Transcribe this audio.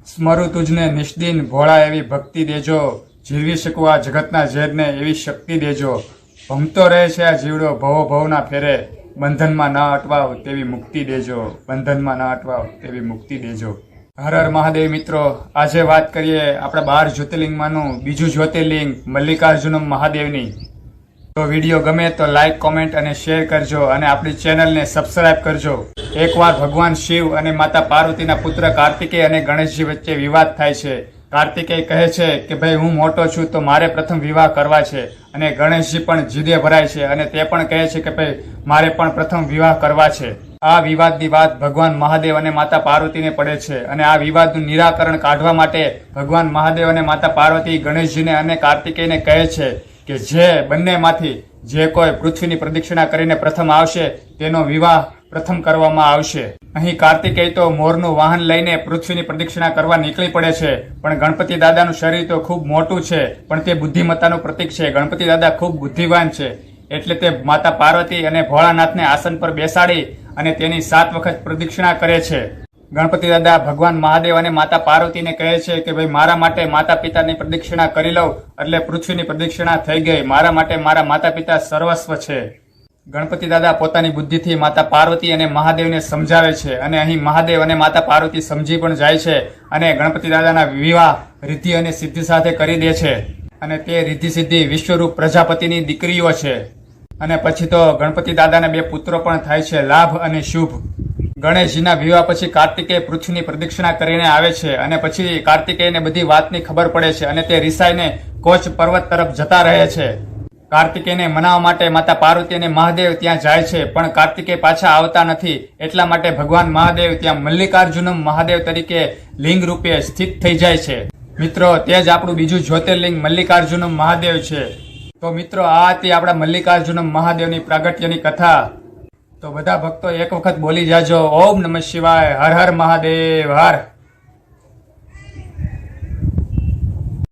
સ્મરું તુજને નિષ્દિન ભોળા એવી ભક્તિ દેજો, જીરવી શકું આ જગતના ઝેરને એવી શક્તિ દેજો. ભમતો રહે છે આ જીવડો ભવો ભવના ફેરે, બંધનમાં ન અટવાવ તેવી મુક્તિ દેજો, બંધનમાં ન અટવાવ તેવી મુક્તિ દેજો. હર હર મહાદેવ. મિત્રો, આજે વાત કરીએ આપણા 12 જ્યોતિર્લિંગમાંનું બીજું જ્યોતિર્લિંગ મલ્લિકાર્જુનમ મહાદેવની. તો વિડીયો ગમે તો લાઈક, કોમેન્ટ અને શેર કરજો અને આપણી ચેનલને સબસ્ક્રાઇબ કરજો. એકવાર ભગવાન શિવ અને માતા પાર્વતીના પુત્ર કાર્તિકેય અને ગણેશજી વચ્ચે વિવાદ થાય છે. કાર્તિકેય કહે છે કે ભાઈ હું મોટો છું તો મારે પ્રથમ વિવાહ કરવા છે, અને ગણેશજી પણ જીદે ભરાય છે અને તે પણ કહે છે કે ભાઈ મારે પણ પ્રથમ વિવાહ કરવા છે. આ વિવાદની વાત ભગવાન મહાદેવ અને માતા પાર્વતીને પડે છે, અને આ વિવાદનું નિરાકરણ કાઢવા માટે ભગવાન મહાદેવ અને માતા પાર્વતી ગણેશજીને અને કાર્તિકેયને કહે છે કે જે બંનેમાંથી જે કોઈ પૃથ્વીની પ્રદક્ષિણા કરીને પ્રથમ આવશે તેનો વિવાહ પ્રથમ કરવામાં આવશે. અહીં કાર્તિકેય તો મોરનું વાહન લઈને પૃથ્વીની પ્રદક્ષિણા કરવા નીકળી પડે છે, પણ ગણપતિ દાદાનું શરીર તો ખૂબ મોટું છે, પણ તે બુદ્ધિમત્તાનું પ્રતીક છે. ગણપતિ દાદા ખૂબ બુદ્ધિવાન છે, એટલે તે માતા પાર્વતી અને ભોળાનાથને આસન પર બેસાડી અને તેની 7 વખત પ્રદક્ષિણા કરે છે. ગણપતિ દાદા ભગવાન મહાદેવ અને માતા પાર્વતીને કહે છે કે ભાઈ મારા માટે માતા પિતાની પ્રદક્ષિણા કરી લઉં એટલે પૃથ્વીની પ્રદક્ષિણા થઈ ગઈ. મારા માટે મારા માતા પિતા સર્વસ્વ છે. ગણપતિ દાદા પોતાની બુદ્ધિથી માતા પાર્વતી અને મહાદેવને સમજાવે છે, અને અહીં મહાદેવ અને માતા પાર્વતી સમજી પણ જાય છે અને ગણપતિ દાદાના વિવાહ રિદ્ધિ અને સિદ્ધિ સાથે કરી દે છે. અને તે રિદ્ધિ સિદ્ધિ વિશ્વરૂપ પ્રજાપતિની દીકરીઓ છે. અને પછી તો ગણપતિ દાદાને 2 પુત્રો પણ થાય છે, લાભ અને શુભ. ગણેશજીના વિવાહ પછી કાર્તિકેય પૃથ્વીની પ્રદક્ષિણા કરીને આવે છે, અને પછી કાર્તિકેયને બધી વાતની ખબર પડે છે અને તે રિસાઈને કોચ પર્વત તરફ જતા રહે છે. કાર્તિકેયને મનાવવા માટે માતા પાર્વતી અને મહાદેવ ત્યાં જાય છે, પણ કાર્તિકેય પાછા આવતા નથી. એટલા માટે ભગવાન મહાદેવ ત્યાં મલ્લિકાર્જુનમ મહાદેવ તરીકે લિંગ રૂપે સ્થિત થઈ જાય છે. મિત્રો, તે જ આપણું બીજું જ્યોતિર્લિંગ મલ્લિકાર્જુનમ મહાદેવ છે. તો મિત્રો, આ હતી આપણા મલ્લિકાર્જુનમ મહાદેવની પ્રાગટ્યની કથા. તો બધા ભક્તો એક વખત બોલી જાજો, ઓમ નમઃ શિવાય, હર હર મહાદેવ હર.